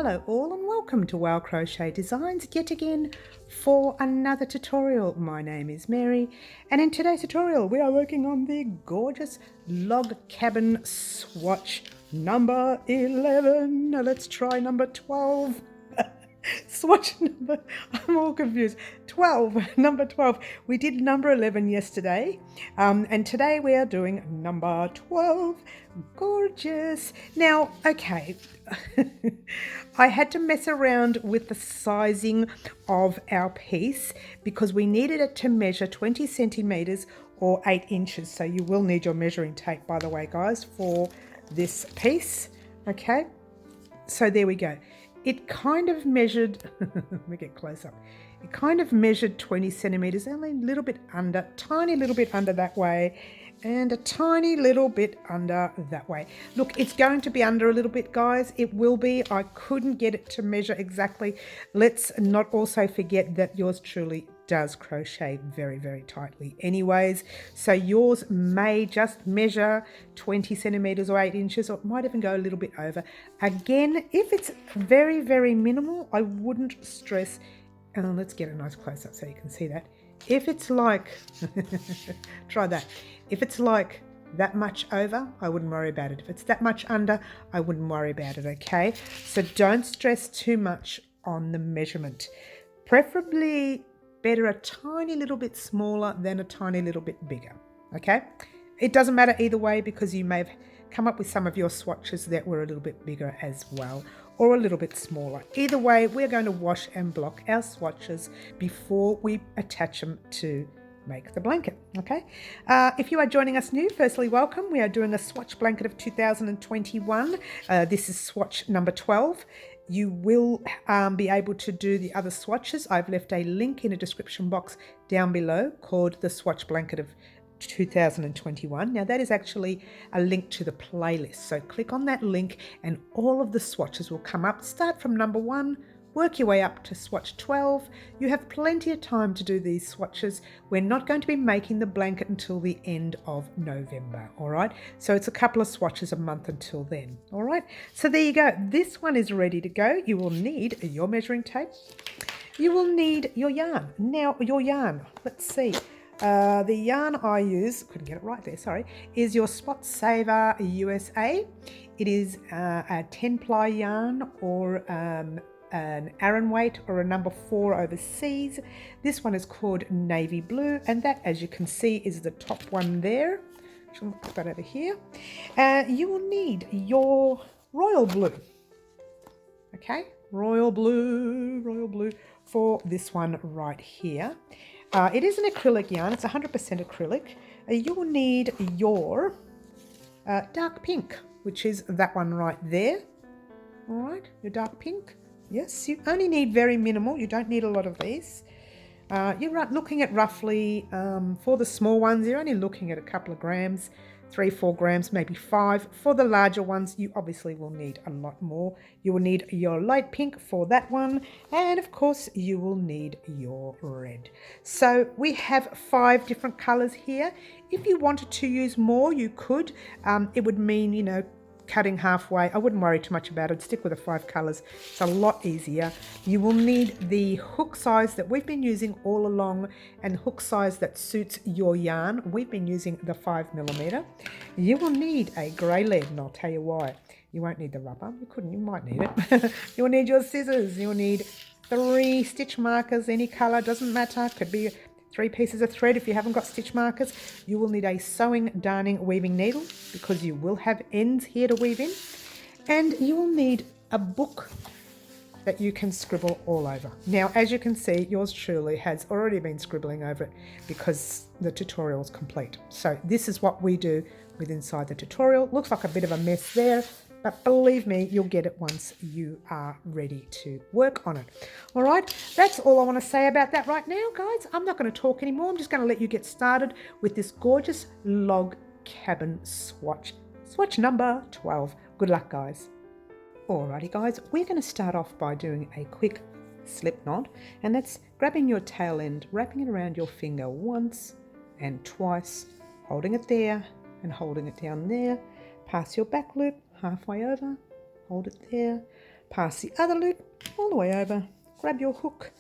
Hello all and welcome to Wow Crochet Designs yet again for another tutorial. My name is Mary and in today's tutorial we are working on the gorgeous Log Cabin Swatch number 11. Now let's try number 12. Swatch number, I'm all confused. 12, number 12. We did number 11 yesterday, and today we are doing number 12. Gorgeous. Now, okay, I had to mess around with the sizing of our piece because we needed it to measure 20 centimeters or 8 inches. So you will need your measuring tape, by the way, guys, for this piece. Okay, so there we go. It kind of measured, let me get close up. It kind of measured 20 centimeters, only a little bit under, tiny little bit under that way, and a tiny little bit under that way. Look, it's going to be under a little bit, guys. It will be. I couldn't get it to measure exactly. Let's not also forget that yours truly does crochet very, very tightly anyways. So yours may just measure 20 centimeters or 8 inches, or it might even go a little bit over. Again, if it's very, very minimal, I wouldn't stress. Let's get a nice close up so you can see that. If it's like, try that. If it's like that much over, I wouldn't worry about it. If it's that much under, I wouldn't worry about it, okay? So don't stress too much on the measurement. Preferably better a tiny little bit smaller than a tiny little bit bigger, okay? It doesn't matter either way because you may have come up with some of your swatches that were a little bit bigger as well, or a little bit smaller. Either way, we're going to wash and block our swatches before we attach them to make the blanket, okay? If you are joining us new, firstly, welcome. We are doing a swatch blanket of 2021. This is swatch number 12. You will be able to do the other swatches. I've left a link in a description box down below called the Swatch Blanket of 2021. Now that is actually a link to the playlist. So click on that link and all of the swatches will come up. Start from number 1, work your way up to swatch 12. You have plenty of time to do these swatches. We're not going to be making the blanket until the end of November, all right? So it's a couple of swatches a month until then, all right? So there you go. This one is ready to go. You will need your measuring tape. You will need your yarn. Now, your yarn, let's see. The yarn I use, couldn't get it right there, sorry, is your Spot Saver USA. It is a 10-ply yarn or an Aran weight or a number 4 overseas. This one is called Navy Blue, and that, as you can see, is the top one there. I'll put that over here. You will need your Royal Blue. Okay, Royal Blue for this one right here. It is an acrylic yarn, it's 100% acrylic. You will need your dark pink, which is that one right there. All right, your dark pink. Yes, you only need very minimal, you don't need a lot of these. You're looking at roughly, for the small ones, you're only looking at a couple of grams, 3-4 grams, maybe 5. For the larger ones, you obviously will need a lot more. You will need your light pink for that one, and of course you will need your red. So we have 5 different colors here. If you wanted to use more, you could. It would mean, you know, cutting halfway. I wouldn't worry too much about it. Stick with the 5 colors. It's a lot easier. You will need the hook size that we've been using all along, and hook size that suits your yarn. We've been using the 5mm. You will need a grey lead, and I'll tell you why. You won't need the rubber. You might need it. You'll need your scissors. You'll need 3 stitch markers, any color, doesn't matter. Could be 3 pieces of thread if you haven't got stitch markers. You will need a sewing, darning, weaving needle because you will have ends here to weave in. And you will need a book that you can scribble all over. Now, as you can see, yours truly has already been scribbling over it because the tutorial is complete. So this is what we do with inside the tutorial. Looks like a bit of a mess there, but believe me, you'll get it once you are ready to work on it. All right, that's all I want to say about that right now, guys. I'm not going to talk anymore. I'm just going to let you get started with this gorgeous Log Cabin Swatch. Swatch number 12. Good luck, guys. Alrighty, guys, we're going to start off by doing a quick slip knot, and that's grabbing your tail end, wrapping it around your finger once and twice, holding it there and holding it down there. Pass your back loop halfway over, hold it there, pass the other loop all the way over, grab your hook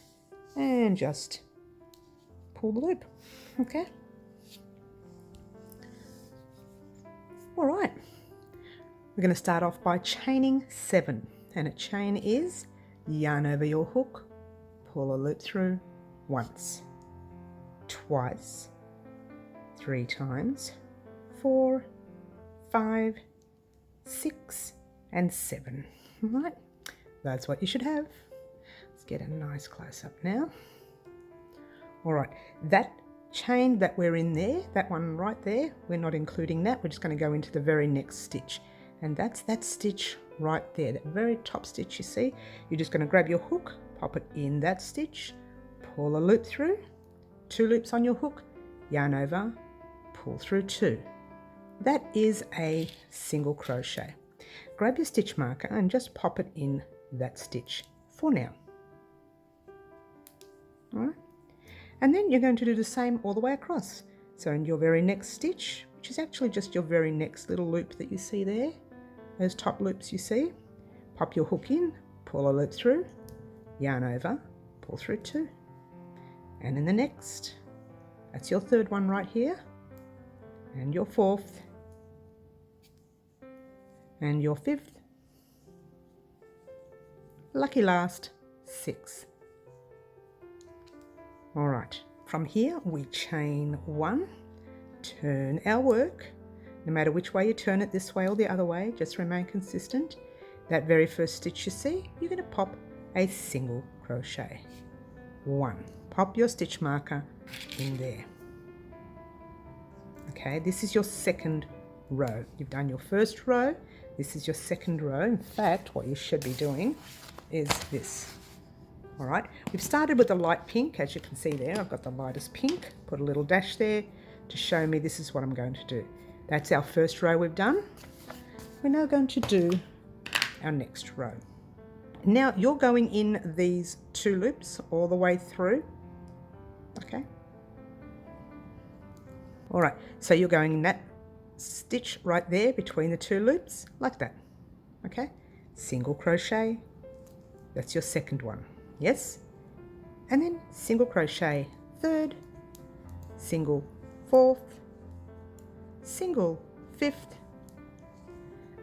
and just pull the loop, okay? All right, we're going to start off by chaining 7, and a chain is yarn over your hook, pull a loop through once, twice, 3 times, 4, 5, 6 and 7. All right, that's what you should have. Let's get a nice close up now. All right, that chain that we're in there, that one right there, we're not including that. We're just going to go into the very next stitch, and that's that stitch right there, that very top stitch you see. You're just going to grab your hook, pop it in that stitch, pull a loop through, 2 loops on your hook, yarn over, pull through 2. That is a single crochet. Grab your stitch marker and just pop it in that stitch for now. All right. And then you're going to do the same all the way across. So in your very next stitch, which is actually just your very next little loop that you see there, those top loops you see, pop your hook in, pull a loop through, yarn over, pull through 2. And in the next, that's your 3rd one right here, and your 4th, and your 5th, lucky last, 6th. All right, from here we chain 1, turn our work. No matter which way you turn it, this way or the other way, just remain consistent. That very first stitch you see, you're going to pop a single crochet. 1. Pop your stitch marker in there. Okay, this is your 2nd row. You've done your 1st row, this is your 2nd row. In fact, what you should be doing is this. All right, we've started with the light pink, as you can see there. I've got the lightest pink, put a little dash there to show me this is what I'm going to do. That's our 1st row we've done. We're now going to do our next row. Now you're going in these 2 loops all the way through, okay? All right, so you're going in that stitch right there between the 2 loops, like that, okay? Single crochet, that's your 2nd one. Yes, and then single crochet 3rd, single 4th, single 5th,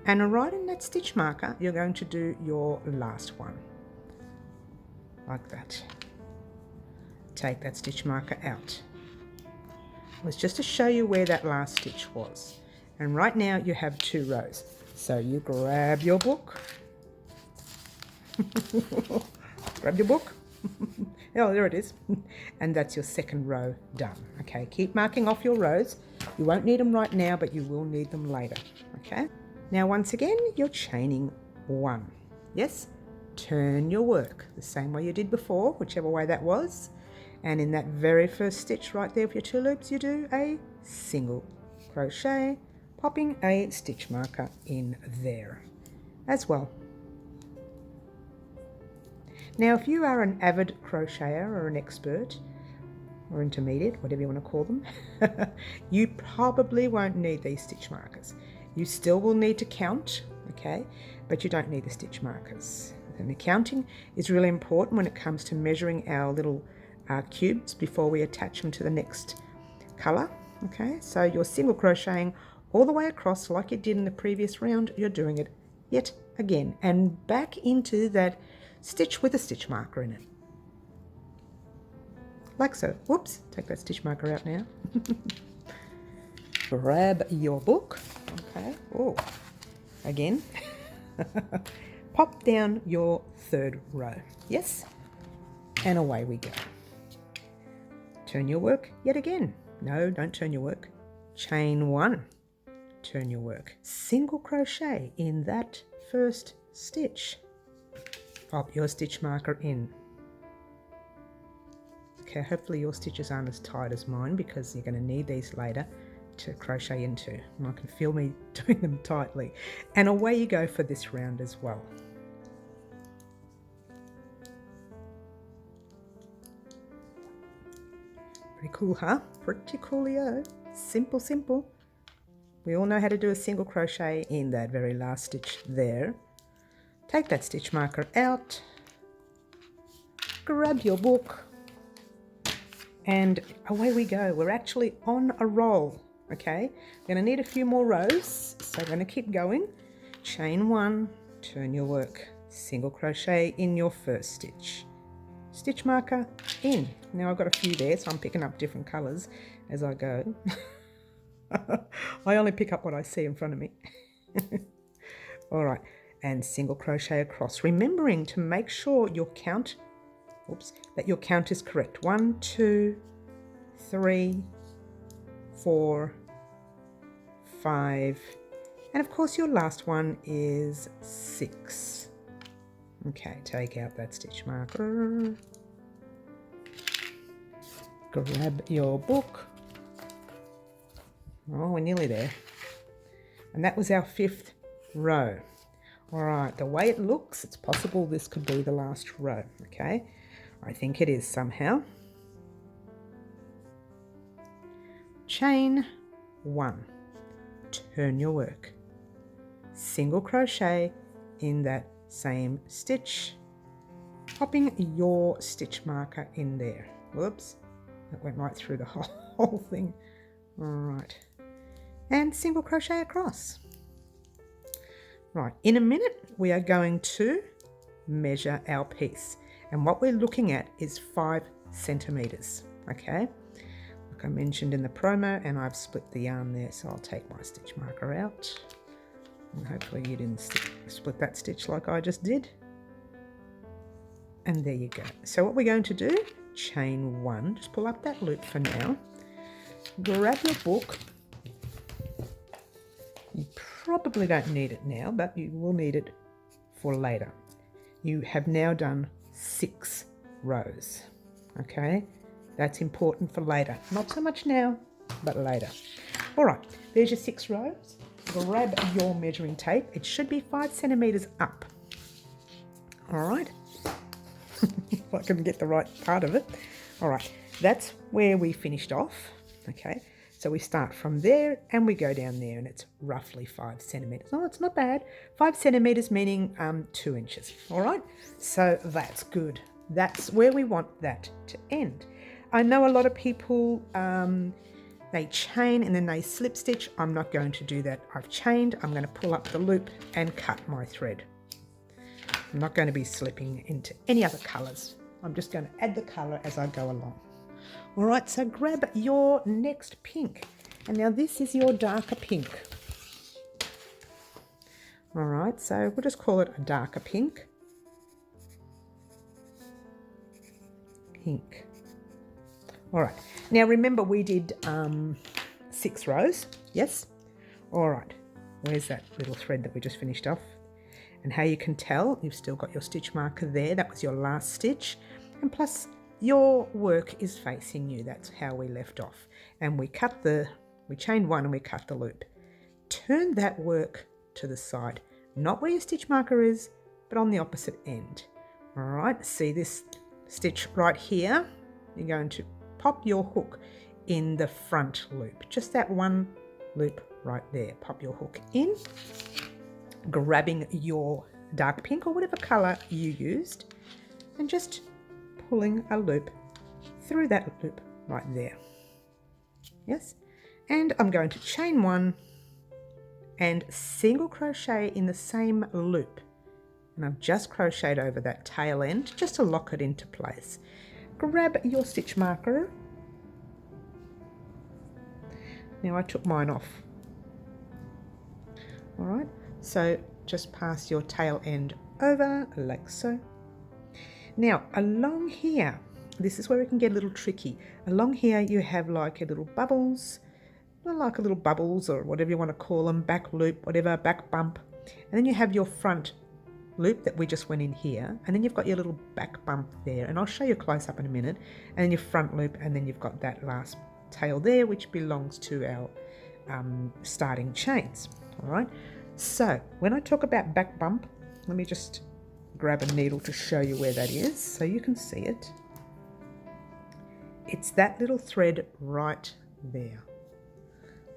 and right in that stitch marker you're going to do your last one, like that. Take that stitch marker out. It was just to show you where that last stitch was, and right now you have 2 rows, so you grab your book. Grab your book. Oh, there it is. And that's your 2nd row done. Okay, keep marking off your rows. You won't need them right now, but you will need them later. Okay, now once again, you're chaining 1. Yes, turn your work the same way you did before, whichever way that was. And in that very first stitch right there with your 2 loops, you do a single crochet, popping a stitch marker in there as well. Now, if you are an avid crocheter or an expert or intermediate, whatever you want to call them, you probably won't need these stitch markers. You still will need to count, okay, but you don't need the stitch markers. And the counting is really important when it comes to measuring our little cubes before we attach them to the next colour, okay? So you're single crocheting all the way across like you did in the previous round. You're doing it yet again and back into that stitch with a stitch marker in it, like so. Whoops, take that stitch marker out now. Grab your book, okay, oh, again. Pop down your 3rd row, yes, and away we go. Turn your work yet again. No, don't turn your work. Chain 1, turn your work. Single crochet in that first stitch. Pop your stitch marker in. Okay, hopefully your stitches aren't as tight as mine because you're going to need these later to crochet into. And I can feel me doing them tightly. And away you go for this round as well. Pretty cool, huh? Pretty coolio. Simple, simple. We all know how to do a single crochet in that very last stitch there. Take that stitch marker out, grab your book, and away we go. We're actually on a roll, okay? We're going to need a few more rows, so we're going to keep going. Chain 1, turn your work, single crochet in your first stitch, stitch marker in. Now I've got a few there, so I'm picking up different colours as I go. I only pick up what I see in front of me. All right, and single crochet across, remembering to make sure your count, that your count is correct. 1, 2, 3, 4, 5, and of course your last one is 6. Okay, take out that stitch marker, grab your book. Oh, we're nearly there. And that was our 5th row. All right, the way it looks, it's possible this could be the last row, okay? I think it is somehow. Chain 1, turn your work, single crochet in that same stitch, popping your stitch marker in there. Whoops, that went right through the whole thing. All right, and single crochet across. Right, in a minute we are going to measure our piece, and what we're looking at is 5 centimeters, okay? Like I mentioned in the promo, and I've split the yarn there, so I'll take my stitch marker out, and hopefully you didn't split that stitch like I just did. And there you go. So what we're going to do, chain 1, just pull up that loop for now, grab your book. You probably don't need it now, but you will need it for later. You have now done 6 rows, okay? That's important for later. Not so much now, but later. All right, there's your 6 rows. Grab your measuring tape. It should be 5 centimeters up. All right, if I can get the right part of it. All right, that's where we finished off, okay? So we start from there and we go down there, and it's roughly 5 centimeters. Oh, it's not bad. 5 centimeters meaning 2 inches. All right, so that's good. That's where we want that to end. I know a lot of people, they chain and then they slip stitch. I'm not going to do that. I've chained. I'm going to pull up the loop and cut my thread. I'm not going to be slipping into any other colours. I'm just going to add the colour as I go along. All right, so grab your next pink. And now this is your darker pink. All right, so we'll just call it a darker pink. Pink. All right, now remember we did 6 rows, yes? All right, where's that little thread that we just finished off? And how you can tell, you've still got your stitch marker there. That was your last stitch. And plus, your work is facing you. That's how we left off. And we chained 1 and we cut the loop. Turn that work to the side, not where your stitch marker is, but on the opposite end. All right, see this stitch right here? You're going to pop your hook in the front loop, just that one loop right there. Pop your hook in, grabbing your dark pink or whatever color you used, and just pulling a loop through that loop right there. Yes, and I'm going to chain 1 and single crochet in the same loop, and I've just crocheted over that tail end just to lock it into place. Grab your stitch marker. Now I took mine off. All right, so just pass your tail end over like so. Now along here, this is where it can get a little tricky. Along here you have like a little bubbles, like a little bubbles or whatever you want to call them, back loop, whatever, back bump. And then you have your front loop that we just went in here, and then you've got your little back bump there, and I'll show you close up in a minute, and then your front loop, and then you've got that last tail there which belongs to our starting chains. All right, so when I talk about back bump, let me just grab a needle to show you where that is so you can see it. It's that little thread right there.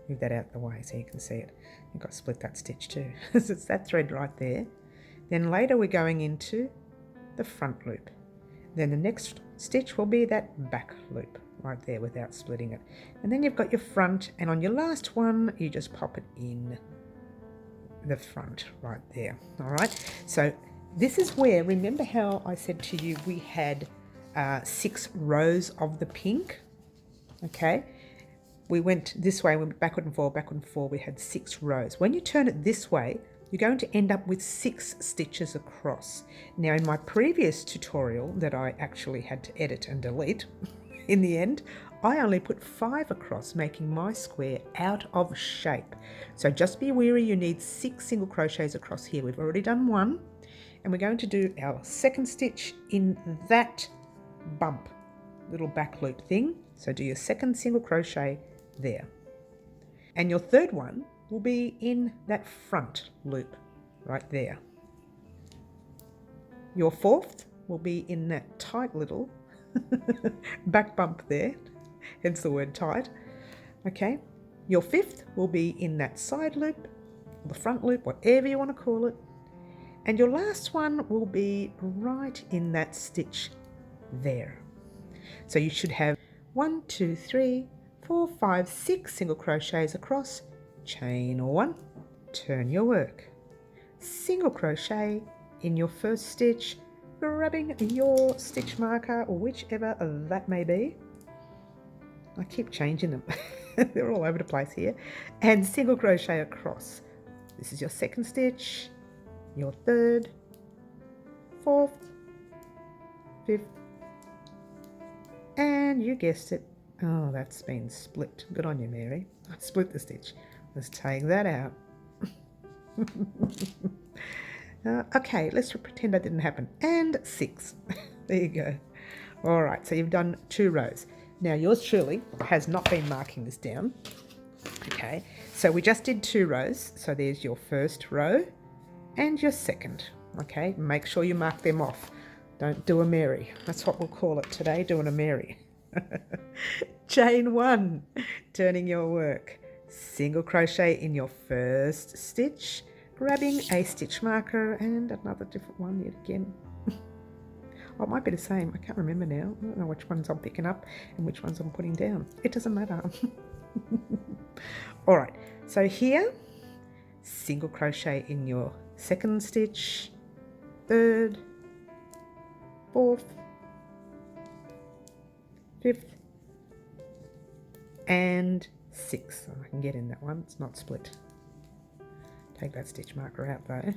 Move that out the way so you can see it. You've got to split that stitch too. It's that thread right there. Then later we're going into the front loop. Then the next stitch will be that back loop right there without splitting it. And then you've got your front, and on your last one you just pop it in the front right there. All right, so this is where, remember how I said to you we had 6 rows of the pink? Okay, we went this way, we went backward and forward, we had 6 rows. When you turn it this way, you're going to end up with 6 stitches across. Now in my previous tutorial that I actually had to edit and delete in the end, I only put 5 across, making my square out of shape. So just be wary, you need 6 single crochets across here. We've already done 1, and we're going to do our second stitch in that bump, little back loop thing. So do your second single crochet there. And your third one will be in that front loop right there. Your fourth will be in that tight little back bump there, hence the word tight. Okay, your fifth will be in that side loop, the front loop, whatever you want to call it. And your last one will be right in that stitch there. So you should have 1, 2, 3, 4, 5, 6 single crochets across, chain 1, turn your work, single crochet in your first stitch, grabbing your stitch marker or whichever that may be. I keep changing them. They're all over the place here. And single crochet across. This is your second stitch, your third, fourth, fifth, and you guessed it. Oh, that's been split. Good on you, Mary. I split the stitch. Let's take that out. Okay, let's pretend that didn't happen. And 6. There you go. All right, so you've done 2 rows. Now yours truly has not been marking this down. Okay, so we just did 2 rows. So there's your first row and your second. Okay, make sure you mark them off. Don't do a Mary. That's what we'll call it today, doing a Mary. Chain 1, turning your work. Single crochet in your first stitch, grabbing a stitch marker and another different one yet again. Oh, it might be the same. I can't remember now. I don't know which ones I'm picking up and which ones I'm putting down. It doesn't matter. All right, so here, single crochet in your second stitch, third, fourth, fifth, and 6th. I can get in that one. It's not split. Take that stitch marker out though.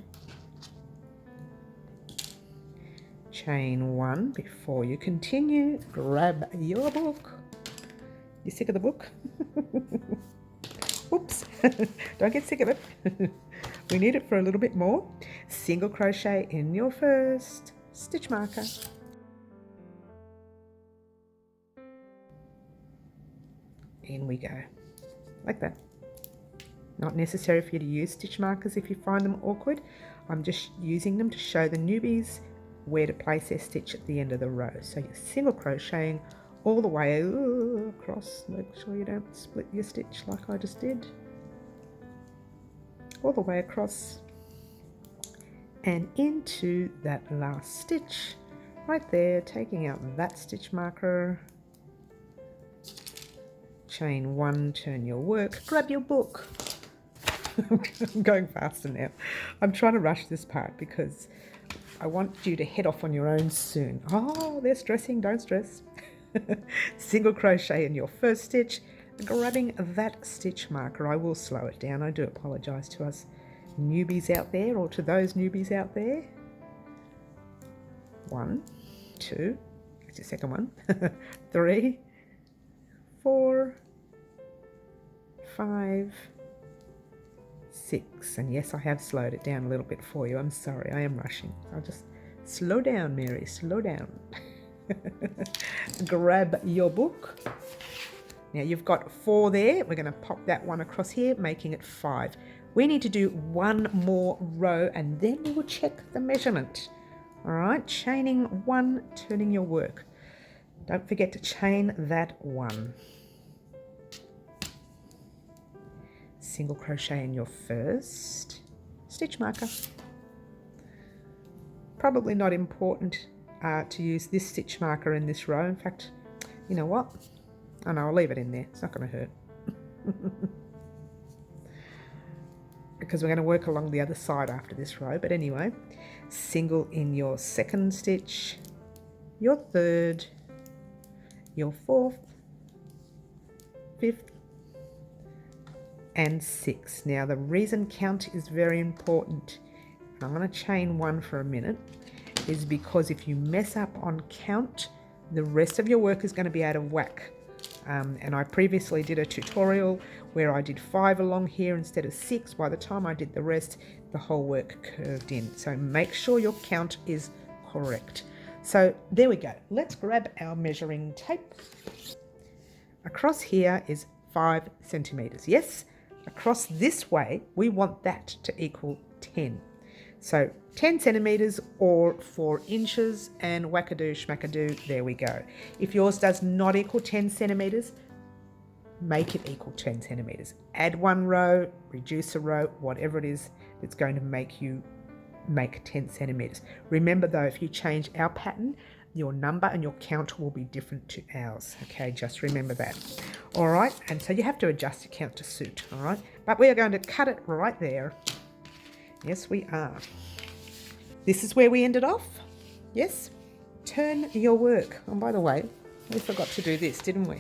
Chain 1 before you continue. Grab your book. You sick of the book? Oops. Don't get sick of it. We need it for a little bit more. Single crochet in your first stitch marker. In we go. Like that. Not necessary for you to use stitch markers if you find them awkward. I'm just using them to show the newbies where to place their stitch at the end of the row. So you're single crocheting all the way across. Make sure you don't split your stitch like I just did. All the way across and into that last stitch right there, taking out that stitch marker. Chain 1, turn your work, grab your book. I'm going faster now. I'm trying to rush this part because I want you to head off on your own soon. Oh, they're stressing, don't stress. Single crochet in your first stitch, grabbing that stitch marker. I will slow it down. I do apologise to us newbies out there, or to those newbies out there. 1, 2, that's your second one. 3, 4, 5, 6, and yes, I have slowed it down a little bit for you. I'm sorry, I am rushing. I'll just slow down, Mary, slow down. Grab your book. Now you've got 4 there. We're going to pop that one across here, making it 5. We need to do 1 more row and then we will check the measurement. All right, chaining 1, turning your work. Don't forget to chain that 1. Single crochet in your first stitch marker. probably not important to use this stitch marker in this row. In fact, you know what? Oh no, I'll leave it in there. It's not going to hurt. Because we're going to work along the other side after this row. But anyway, single in your second stitch, your third, your fourth, fifth, and sixth. Now the reason count is very important, and I'm going to chain one for a minute, is because if you mess up on count, the rest of your work is going to be out of whack. And I previously did a tutorial where I did 5 along here instead of 6. By the time I did the rest, the whole work curved in. So make sure your count is correct. So there we go. Let's grab our measuring tape. Across here is 5 centimeters. Yes, across this way, we want that to equal 10. So 10 centimeters or 4 inches, and wackadoo schmackadoo, there we go. If yours does not equal 10 centimeters, make it equal 10 centimeters. Add 1 row, reduce a row, whatever it is that's going to make you make 10 centimeters. Remember though, if you change our pattern, your number and your count will be different to ours. Okay, just remember that. All right, and so you have to adjust your count to suit, all right? But we are going to cut it right there. Yes, we are. This is where we ended off. Yes, turn your work. And by the way, we forgot to do this, didn't we?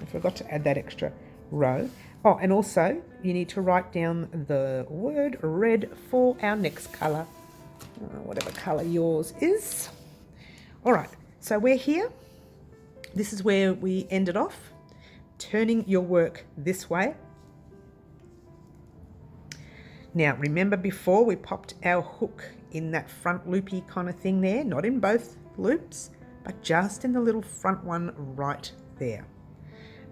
I forgot to add that extra row. Oh, and also you need to write down the word red for our next colour, whatever colour yours is. All right, so we're here. This is where we ended off, turning your work this way. Now, remember before we popped our hook in that front loopy kind of thing there, not in both loops, but just in the little front one right there.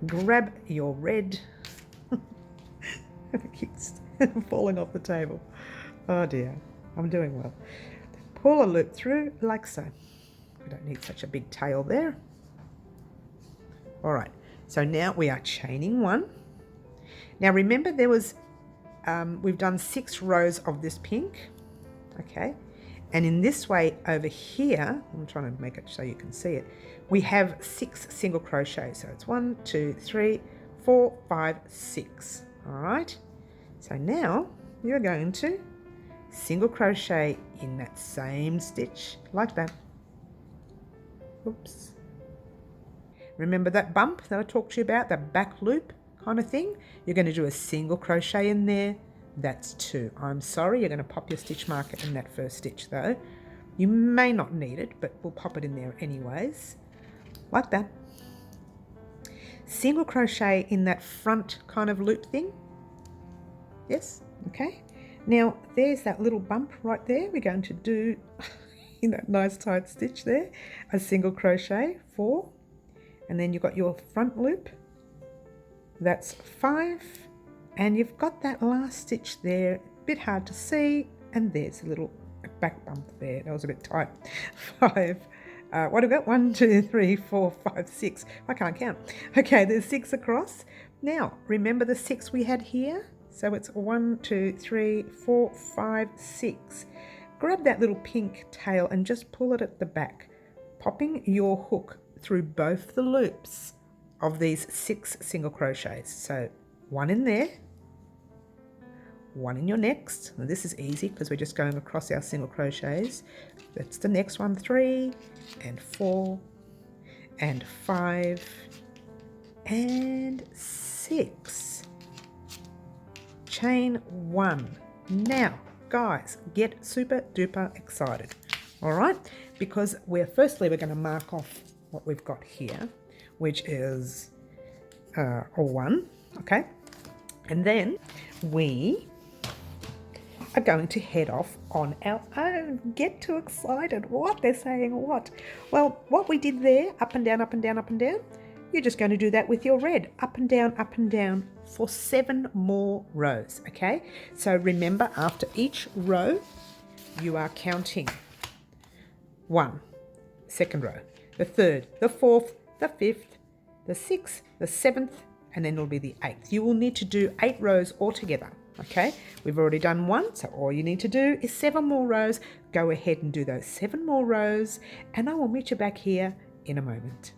Grab your red. It keeps falling off the table. Oh dear, I'm doing well. Pull a loop through like so. We don't need such a big tail there. All right, so now we are chaining 1. Now remember there was, we've done 6 rows of this pink, okay? And in this way over here, I'm trying to make it so you can see it, we have 6 single crochets. So it's 1, 2, 3, 4, 5, 6, all right? So now you're going to single crochet in that same stitch like that. Oops. Remember that bump that I talked to you about, that back loop kind of thing? You're going to do a single crochet in there. That's 2. I'm sorry, you're going to pop your stitch marker in that first stitch though. You may not need it, but we'll pop it in there anyways, like that. Single crochet in that front kind of loop thing. Yes, okay. Now there's that little bump right there. We're going to do in that nice tight stitch there, a single crochet, 4, and then you've got your front loop. That's 5, and you've got that last stitch there, a bit hard to see, and there's a little back bump there. That was a bit tight. 5. What have we got? 1, 2, 3, 4, 5, 6. I can't count. Okay, there's 6 across. Now, remember the 6 we had here? So it's 1, 2, 3, 4, 5, 6. Grab that little pink tail and just pull it at the back, popping your hook through both the loops of these 6 single crochets. So 1 in there, 1 in your next, and this is easy because we're just going across our single crochets. That's the next one, 3 and 4 and 5 and 6. Chain 1. Now guys, get super duper excited, all right? Because we're going to mark off what we've got here, which is a 1, okay? And then we are going to head off on our own. Get too excited. What? They're saying what? Well, what we did there, up and down, up and down, up and down, you're just going to do that with your red, up and down for 7 more rows, okay? So remember, after each row, you are counting 1, second row, the 3rd, the 4th, the 5th, the 6th, the 7th, and then it'll be the 8th. You will need to do 8 rows altogether, Okay, we've already done one, so all you need to do is 7 more rows. Go ahead and do those 7 more rows, and I will meet you back here in a moment.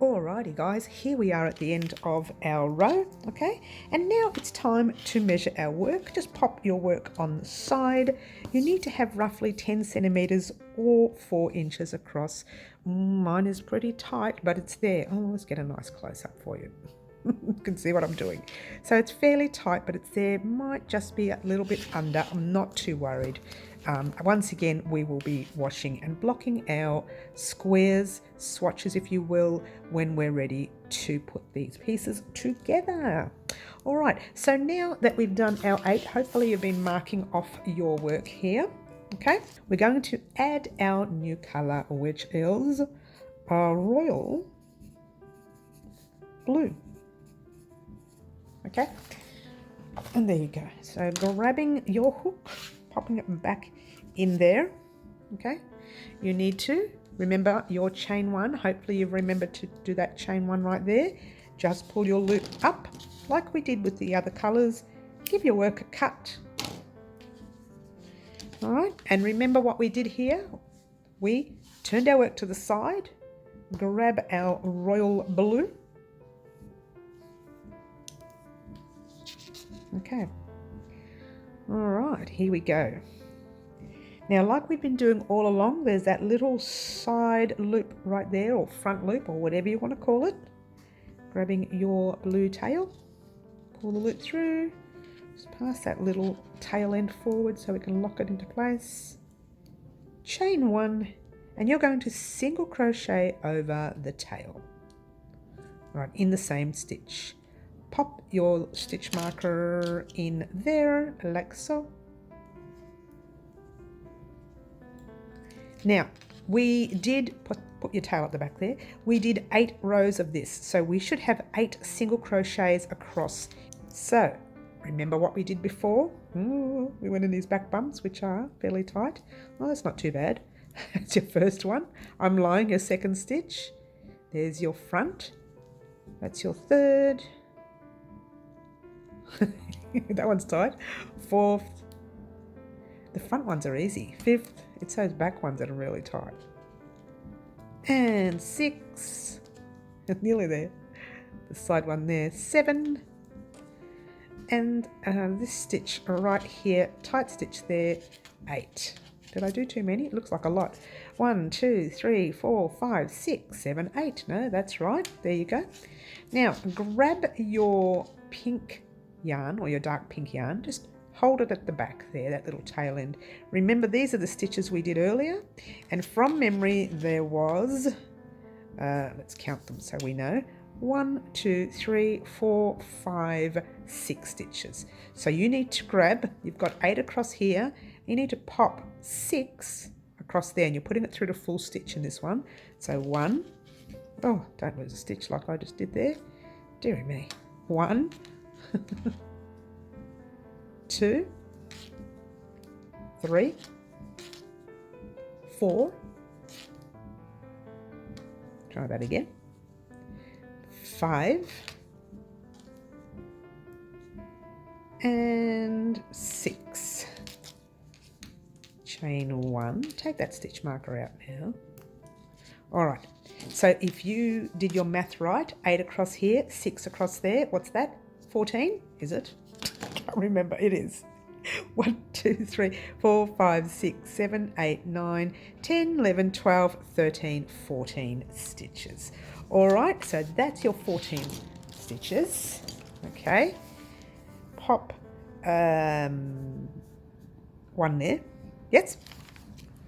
Alrighty guys, here we are at the end of our row, okay? And now it's time to measure our work. Just pop your work on the side. You need to have roughly 10 centimeters or 4 inches across. Mine is pretty tight, but it's there. Oh, let's get a nice close up for you. You can see what I'm doing. So it's fairly tight, but it's there. Might just be a little bit under. I'm not too worried. Once again, we will be washing and blocking our squares, swatches if you will, when we're ready to put these pieces together. All right, so now that we've done our 8, hopefully you've been marking off your work here. Okay, we're going to add our new color, which is royal blue. Okay, and there you go. So grabbing your hook, popping it back in there. Okay, you need to remember your chain 1. Hopefully you've remembered to do that chain 1 right there. Just pull your loop up like we did with the other colors. Give your work a cut. All right, and remember what we did here. We turned our work to the side, grab our royal blue. Okay, all right, here we go. Now, like we've been doing all along, there's that little side loop right there, or front loop, or whatever you want to call it. Grabbing your blue tail, pull the loop through, just pass that little tail end forward so we can lock it into place. Chain 1, and you're going to single crochet over the tail, right, in the same stitch. Pop your stitch marker in there, like so. Now, we did put your tail at the back there. We did 8 rows of this, so we should have 8 single crochets across. So, remember what we did before? Ooh, we went in these back bumps, which are fairly tight. Oh, that's not too bad. That's your first one. I'm lying your second stitch. There's your front. That's your third. That one's tight. 4th. The front ones are easy. 5th. It's those back ones that are really tight. And 6. Nearly there. The side one there. 7. And this stitch right here, tight stitch there, 8. Did I do too many? It looks like a lot. 1, 2, 3, 4, 5, 6, 7, 8. No, that's right. There you go. Now, grab your pink yarn, or your dark pink yarn. Just hold it at the back there, that little tail end. Remember, these are the stitches we did earlier. And from memory, there was, let's count them so we know. 1, 2, 3, 4, 5, 6 stitches. So you need to grab, you've got 8 across here, you need to pop 6 across there, and you're putting it through the full stitch in this one. So 1, oh, don't lose a stitch like I just did there. Dear me. 1, 2, 3, 4, try that again, 5, and 6. Chain 1, take that stitch marker out now. All right, so if you did your math right, 8 across here, 6 across there, what's that? 14, is it? I can't remember, it is. 1, 2, 3, 4, 5, 6, 7, 8, 9, 10, 11, 12, 13, 14 stitches. All right, so that's your 14 stitches. Okay, pop 1 there. Yes,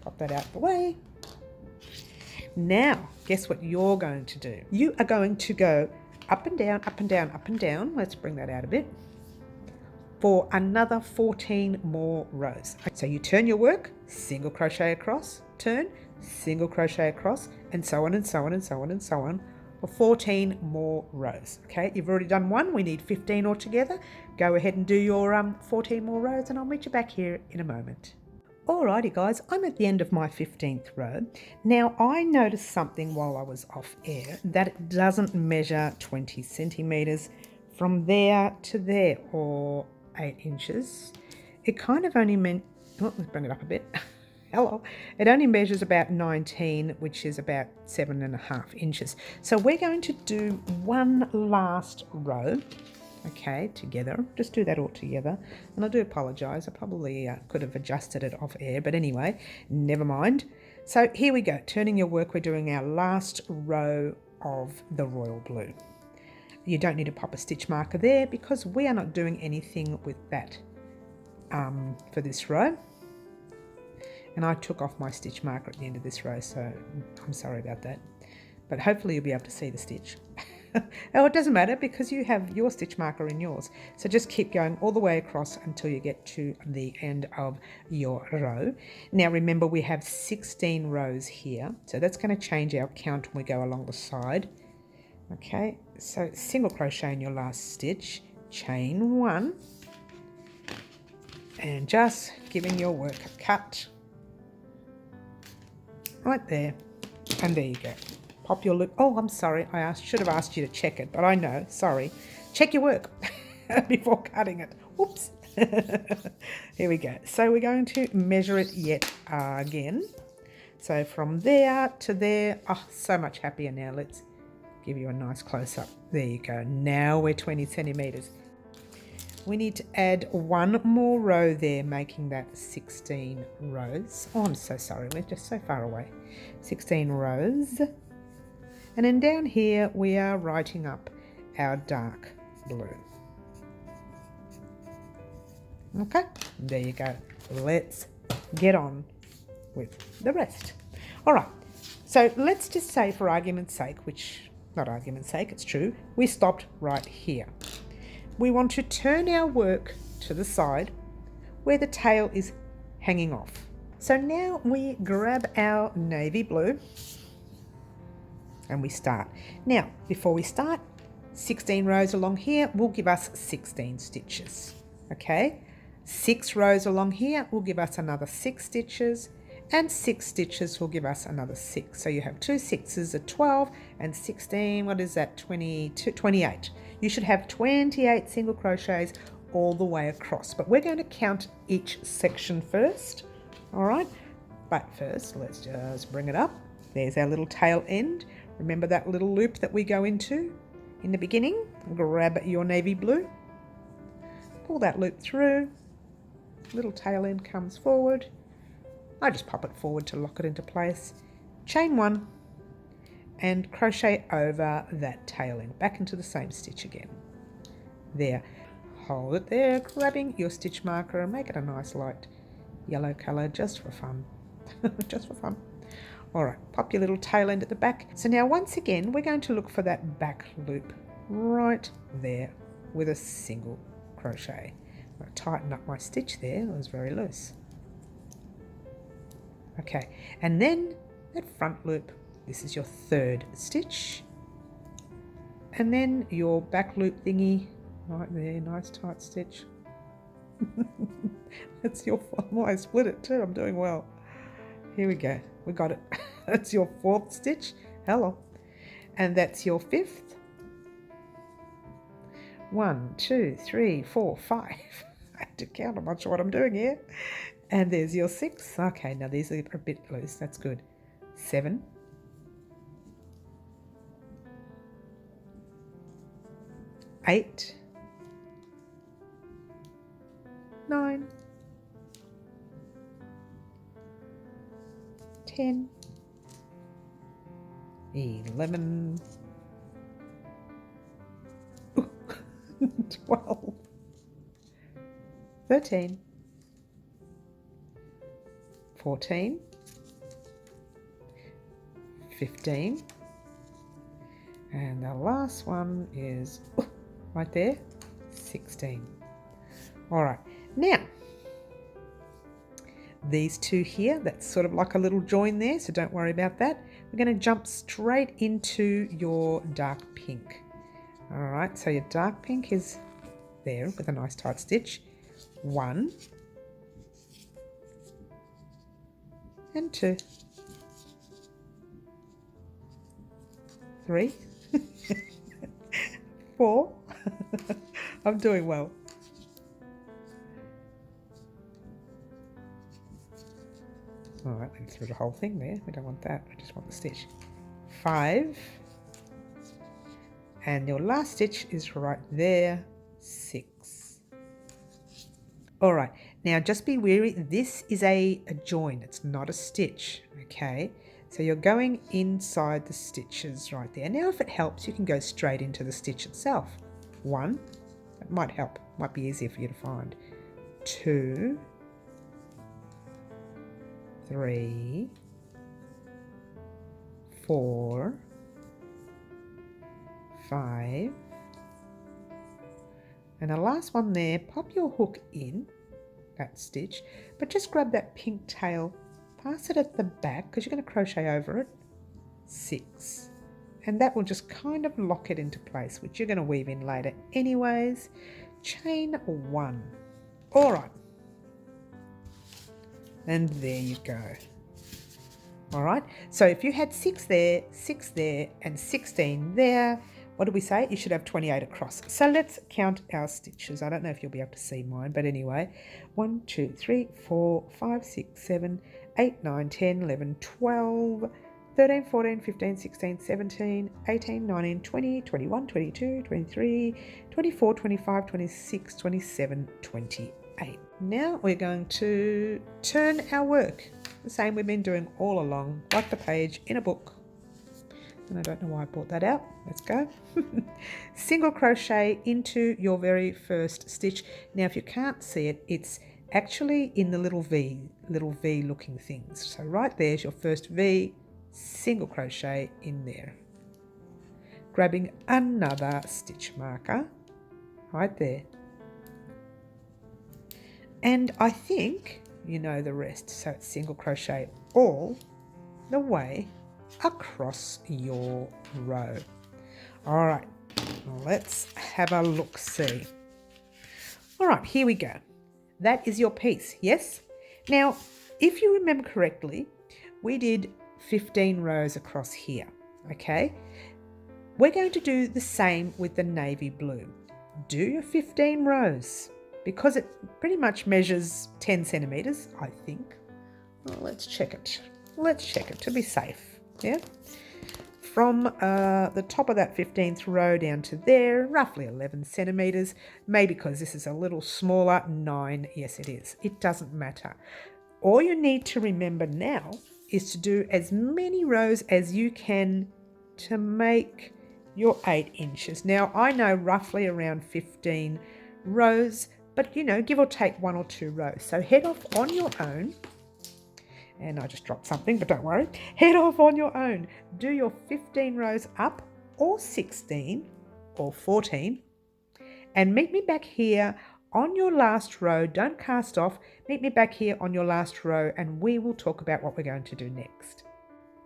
pop that out the way. Now, guess what you're going to do? You are going to go up and down, up and down, up and down. Let's bring that out a bit. For another 14 more rows. So you turn your work, single crochet across, turn, single crochet across, and so on and so on and so on and so on for 14 more rows. Okay, you've already done 1. We need 15 altogether. Go ahead and do your 14 more rows, and I'll meet you back here in a moment. Alrighty guys, I'm at the end of my 15th row. Now I noticed something while I was off air, that it doesn't measure 20 centimeters from there to there, or 8 inches. It kind of only meant, oh, let's bring it up a bit. Hello. It only measures about 19, which is about 7.5 inches. So we're going to do one last row, okay, together. Just do that all together. And I do apologise. I probably could have adjusted it off air, but anyway, never mind. So here we go. Turning your work, we're doing our last row of the royal blue. You don't need to pop a stitch marker there because we are not doing anything with that for this row. And I took off my stitch marker at the end of this row, so I'm sorry about that. But hopefully you'll be able to see the stitch. Oh, it doesn't matter because you have your stitch marker in yours. So just keep going all the way across until you get to the end of your row. Now remember, we have 16 rows here, so that's going to change our count when we go along the side. Okay, so single crochet in your last stitch, chain 1, and just giving your work a cut. Right there, and there you go. Pop your loop. Oh, I'm sorry, should have asked you to check it, but I know, sorry. Check your work before cutting it. Whoops. Here we go. So we're going to measure it yet again. So from there to there, oh, so much happier now. Let's give you a nice close-up. There you go. Now we're 20 centimetres. We need to add one more row there, making that 16 rows. Oh, I'm so sorry, we're just so far away. 16 rows. And then down here, we are writing up our dark blue. Okay, there you go. Let's get on with the rest. All right, so let's just say for argument's sake, which, not argument's sake, it's true, we stopped right here. We want to turn our work to the side where the tail is hanging off. So now we grab our navy blue and we start. Now, before we start, 16 rows along here will give us 16 stitches, okay? 6 rows along here will give us another 6 stitches, and 6 stitches will give us another 6. So you have 2 6s at 12 and 16, what is that, 22, 28. You should have 28 single crochets all the way across, but we're going to count each section first, all right? But first, let's just bring it up. There's our little tail end. Remember that little loop that we go into in the beginning? Grab your navy blue, pull that loop through, little tail end comes forward. I just pop it forward to lock it into place. Chain 1 and crochet over that tail end, back into the same stitch again. There, hold it there, grabbing your stitch marker and make it a nice light yellow colour just for fun. Just for fun. All right, pop your little tail end at the back. So now once again, we're going to look for that back loop right there with a single crochet. I'm going to tighten up my stitch there, it was very loose. Okay, and then that front loop, this is your 3rd stitch. And then your back loop thingy, right there, nice tight stitch. That's your, oh, I split it too, I'm doing well. Here we go, we got it. That's your 4th stitch, hello. And that's your 5th. 1, 2, 3, 4, 5. I had to count, I'm not sure what I'm doing here. And there's your 6th. Okay, now these are a bit loose, that's good. 7. 8. 9. 10. 11. 12. 13. 14. 15. And the last one is right there, 16. All right, now these two here, that's sort of like a little join there, so don't worry about that. We're going to jump straight into your dark pink. All right, so your dark pink is there with a nice tight stitch. 1 and 2, 3, 4. I'm doing well. All right, then through the whole thing there. We don't want that. I just want the stitch. 5. And your last stitch is right there. 6. All right, now just be wary. This is a join. It's not a stitch, okay? So you're going inside the stitches right there. Now, if it helps, you can go straight into the stitch itself. 1, that might help. Might be easier for you to find. 2, 3, 4, 5, and the last one there, pop your hook in that stitch, but just grab that pink tail, pass it at the back because you're going to crochet over it. 6, and that will just kind of lock it into place, which you're going to weave in later anyways. Chain 1. All right, and there you go. All right, so if you had 6 there, 6 there, and 16 there, what did we say? You should have 28 across. So let's count our stitches. I don't know if you'll be able to see mine, but anyway, 1, 2, 3, 4, 5, 6, 7, 8, 9, 10, 11, 12, 13, 14, 15, 16, 17, 18, 19, 20, 21, 22, 23, 24, 25, 26, 27, 28. Now we're going to turn our work. The same we've been doing all along, like the page in a book. And I don't know why I brought that out. Let's go. Single crochet into your very first stitch. Now, if you can't see it, it's actually in the little V looking things. So right there's your first V, single crochet in there. Grabbing another stitch marker right there. And I think you know the rest. So it's single crochet all the way across your row. All right, let's have a look-see. All right, here we go. That is your piece, yes? Now, if you remember correctly, we did 15 rows across here, okay? We're going to do the same with the navy blue. Do your 15 rows because it pretty much measures 10 centimeters, I think. Well, let's check it. Let's check it to be safe, yeah? From the top of that 15th row down to there, roughly 11 centimeters. Maybe because this is a little smaller, 9, yes it is. It doesn't matter. All you need to remember now is to do as many rows as you can to make your 8 inches. Now, I know roughly around 15 rows, but you know, give or take 1 or 2 rows. So head off on your own. And I just dropped something, but don't worry. Head off on your own. Do your 15 rows up, or 16, or 14. And meet me back here on your last row. Don't cast off. Meet me back here on your last row, and we will talk about what we're going to do next.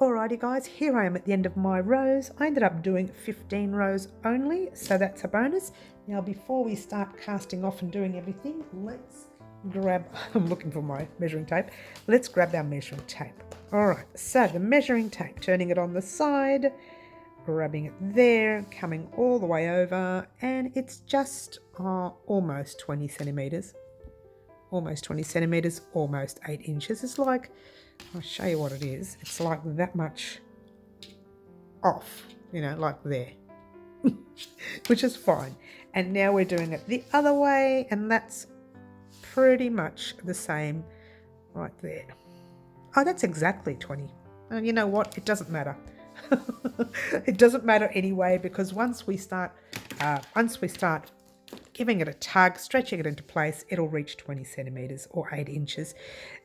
Alrighty guys, here I am at the end of my rows. I ended up doing 15 rows only, so that's a bonus. Now before we start casting off and doing everything, let's grab, I'm looking for my measuring tape. Let's grab our measuring tape. All right, so the measuring tape, turning it on the side, grabbing it there, coming all the way over, and it's just almost 20 centimeters. Almost 20 centimeters, almost 8 inches. It's like, I'll show you what it is. It's like that much off, you know, like there, which is fine. And now we're doing it the other way, and that's pretty much the same right there. Oh, that's exactly 20. And you know what? It doesn't matter. It doesn't matter anyway, because once we start giving it a tug, stretching it into place, it'll reach 20 centimeters or 8 inches.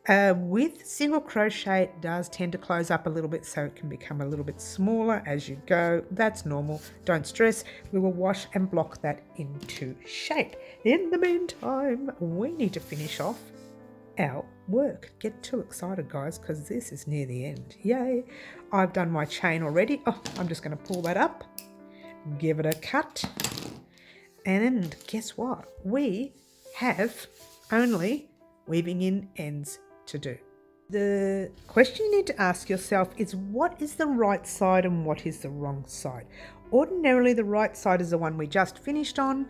With single crochet, it does tend to close up a little bit, so it can become a little bit smaller as you go. That's normal. Don't stress. We will wash and block that into shape. In the meantime, we need to finish off our work. Get too excited, guys, because this is near the end. Yay. I've done my chain already. Oh, I'm just going to pull that up, give it a cut. And guess what? We have only weaving in ends to do. The question you need to ask yourself is, what is the right side and what is the wrong side? Ordinarily, the right side is the one we just finished on.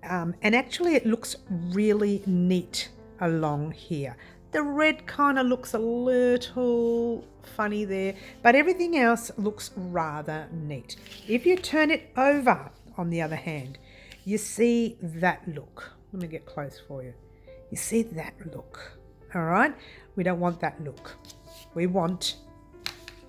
And actually it looks really neat along here. The red kind of looks a little funny there, but everything else looks rather neat. If you turn it over, on the other hand, you see that look. Let me get close for you. You see that look, all right? We don't want that look. We want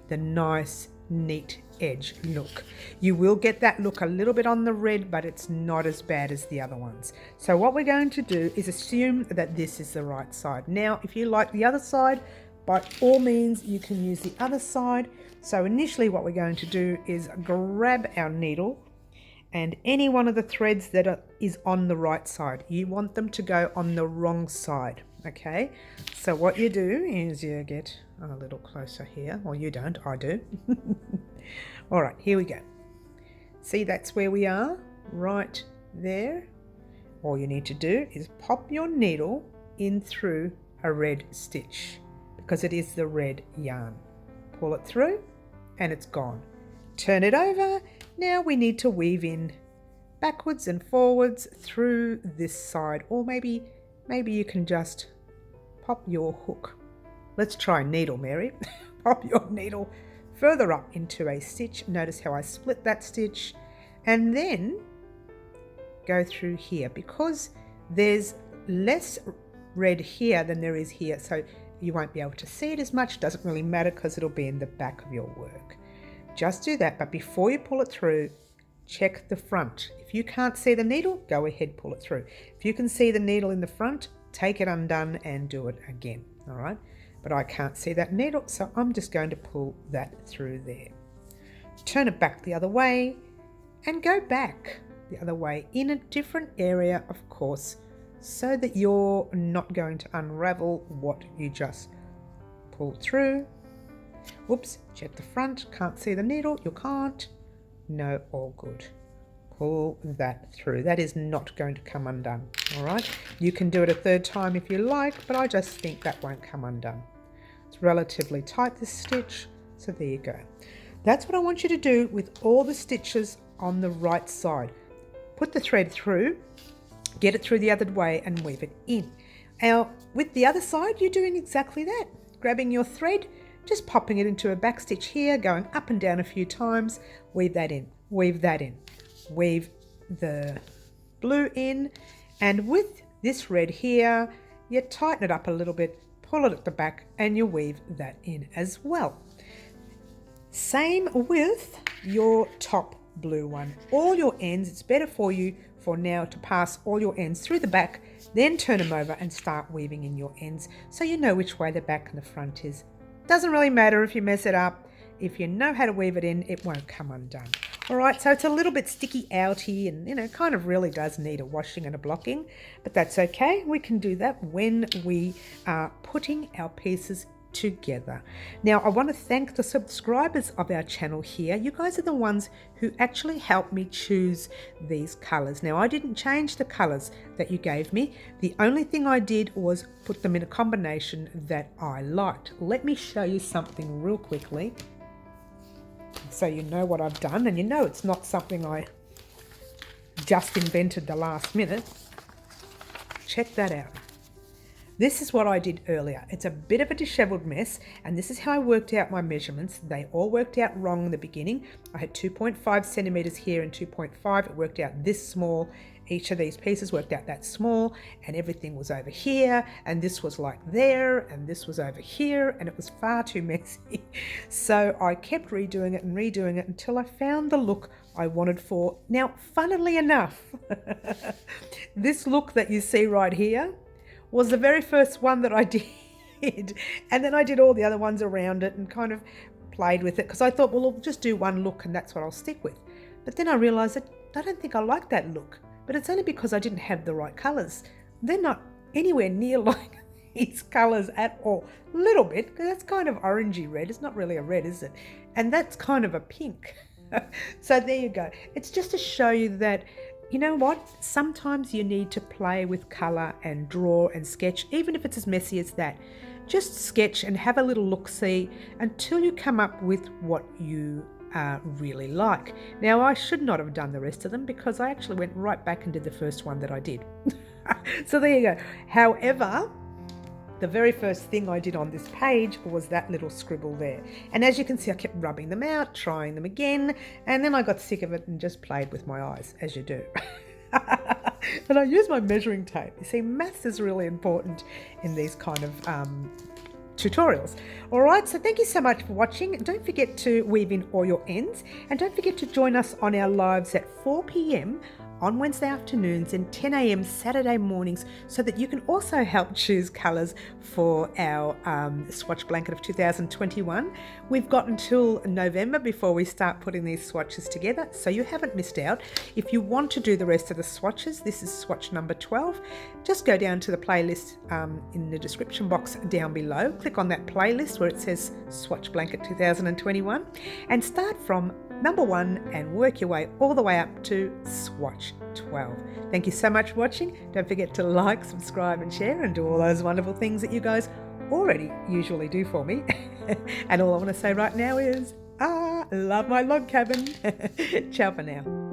the nice, neat edge look. You will get that look a little bit on the red, but it's not as bad as the other ones. So what we're going to do is assume that this is the right side. Now, if you like the other side, by all means, you can use the other side. So initially what we're going to do is grab our needle and any one of the threads that is on the right side. You want them to go on the wrong side, okay? So what you do is you get a little closer here. Well, you don't, I do. All right, here we go. See, that's where we are, right there. All you need to do is pop your needle in through a red stitch because it is the red yarn. Pull it through and it's gone. Turn it over. Now we need to weave in backwards and forwards through this side, or maybe you can just pop your hook. Let's try needle, Mary. Pop your needle further up into a stitch. Notice how I split that stitch, and then go through here because there's less red here than there is here, so you won't be able to see it as much. Doesn't really matter because it'll be in the back of your work. Just do that, but before you pull it through, check the front. If you can't see the needle, go ahead, pull it through. If you can see the needle in the front, take it undone and do it again, all right? But I can't see that needle, so I'm just going to pull that through there. Turn it back the other way and go back the other way in a different area, of course, so that you're not going to unravel what you just pulled through. Whoops, check the front, can't see the needle, you can't. No, all good. Pull that through. That is not going to come undone, all right? You can do it a third time if you like, but I just think that won't come undone. It's relatively tight, this stitch, so there you go. That's what I want you to do with all the stitches on the right side. Put the thread through, get it through the other way and weave it in. Now, with the other side, you're doing exactly that. Grabbing your thread, just popping it into a back stitch here, going up and down a few times, weave that in, weave that in, weave the blue in, and with this red here, you tighten it up a little bit, pull it at the back, and you weave that in as well. Same with your top blue one. All your ends, it's better for you for now to pass all your ends through the back, then turn them over and start weaving in your ends so you know which way the back and the front is. Doesn't really matter if you mess it up. If you know how to weave it in, it won't come undone. All right, so it's a little bit sticky outy and, you know, kind of really does need a washing and a blocking, but that's okay. We can do that when we are putting our pieces together. Now, I want to thank the subscribers of our channel here. You guys are the ones who actually helped me choose these colors. Now, I didn't change the colors that you gave me. The only thing I did was put them in a combination that I liked. Let me show you something real quickly so you know what I've done, and you know it's not something I just invented the last minute. Check that out. This is what I did earlier. It's a bit of a disheveled mess, and this is how I worked out my measurements. They all worked out wrong in the beginning. I had 2.5 centimeters here and 2.5. It worked out this small. Each of these pieces worked out that small, and everything was over here, and this was like there, and this was over here, and it was far too messy. So I kept redoing it and redoing it until I found the look I wanted for. Now, funnily enough, this look that you see right here was the very first one that I did. And then I did all the other ones around it and kind of played with it because I thought, well, I'll just do one look and that's what I'll stick with. But then I realized that I don't think I like that look, but it's only because I didn't have the right colors. They're not anywhere near like these colors at all. A little bit, because that's kind of orangey red. It's not really a red, is it? And that's kind of a pink. So there you go. It's just to show you that, you know what? Sometimes you need to play with colour and draw and sketch, even if it's as messy as that. Just sketch and have a little look-see until you come up with what you really like. Now, I should not have done the rest of them because I actually went right back and did the first one that I did. So there you go. However, the very first thing I did on this page was that little scribble there. And as you can see, I kept rubbing them out, trying them again, and then I got sick of it and just played with my eyes, as you do. And I use my measuring tape. You see, maths is really important in these kind of tutorials. All right, so thank you so much for watching. Don't forget to weave in all your ends, and don't forget to join us on our lives at 4 p.m. on Wednesday afternoons and 10 a.m. Saturday mornings, so that you can also help choose colours for our Swatch Blanket of 2021. We've got until November before we start putting these swatches together, so you haven't missed out. If you want to do the rest of the swatches, this is swatch number 12. Just go down to the playlist in the description box down below. Click on that playlist where it says Swatch Blanket 2021 and start from number 1 and work your way all the way up to swatch 12. Thank you so much for watching. Don't forget to like, subscribe and share and do all those wonderful things that you guys already usually do for me. And all I want to say right now is, love my log cabin. Ciao for now.